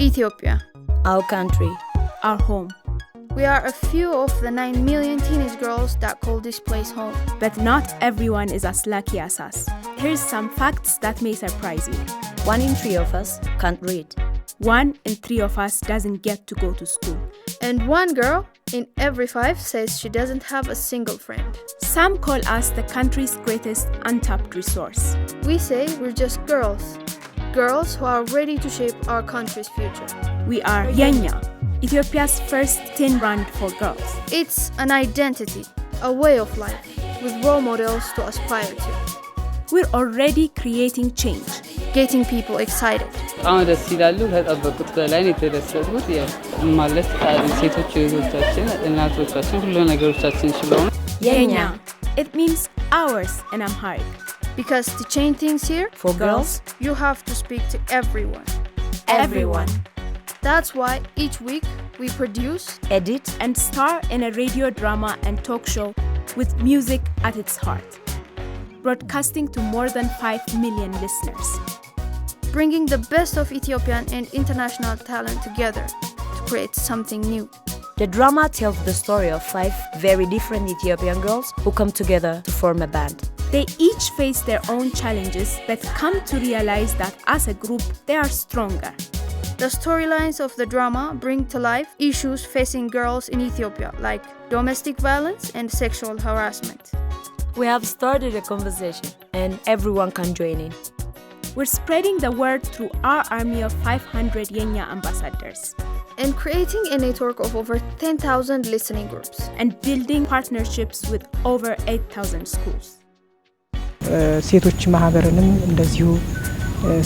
Ethiopia. Our country. Our home. We are a few of the 9 million teenage girls that call this place home. But not everyone is as lucky as us. Here's some facts that may surprise you. 1 in 3 of us can't read. 1 in 3 of us doesn't get to go to school. And 1 girl in every 5 says she doesn't have a single friend. Some call us the country's greatest untapped resource. We say we're just girls. Girls who are ready to shape our country's future. We are Yegna, Ethiopia's first teen brand for girls. It's an identity, a way of life, with role models to aspire to. We're already creating change. Getting people excited. አሁን ደስ ይላሉ ከጠበቁት በላይ ነው የተደሰቱት ማለት ሴቶች እህቶቻችን እናቶቻችን ሁሉ ነገሮቻችን ስለሆነ Yegna. It means ours in Amharic. Because to change things here, For girls, you have to speak to everyone. Everyone. That's why each week we produce, edit, And star in a radio drama and talk show with music at its heart. Broadcasting to more than 5 million listeners. bringing the best of Ethiopian and international talent together to create something new. The drama tells the story of 5 very different Ethiopian girls who come together to form a band. They each face their own challenges but come to realize that as a group they are stronger. The storylines of the drama bring to life issues facing girls in Ethiopia, like domestic violence and sexual harassment. We have started a conversation and everyone can join in. We're spreading the word through our army of 500 Yegna ambassadors. And creating a network of over 10,000 listening groups. And building partnerships with over 8,000 schools. ሴቶች ማህበርንም እንደዚሁ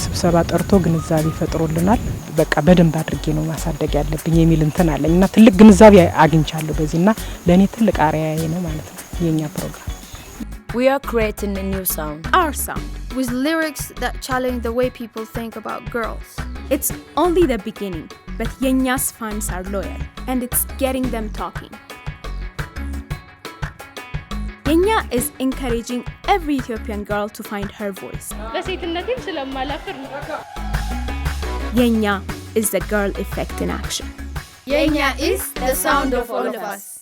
ስብሰባ ጠርቶ ግንዛቤ ፈጥሮልናል። በቃ በደንብ አድርጌ ነው ማሳደግ ያለብኝ የሚል እንትን አለኝና ትልቅ ግንዛቤ አግኝቻለሁ በዚህና ለኔ ትልቅ አሪያዬ ነው ማለት ነው የኛ ፕሮግራም። We are creating a new sound. Our sound. With lyrics that challenge the way people think about girls. It's only the beginning, but Yegna's fans are loyal, and it's getting them talking. Yegna is encouraging every Ethiopian girl to find her voice. Yegna is the girl effect in action. Yegna is the sound of all of us.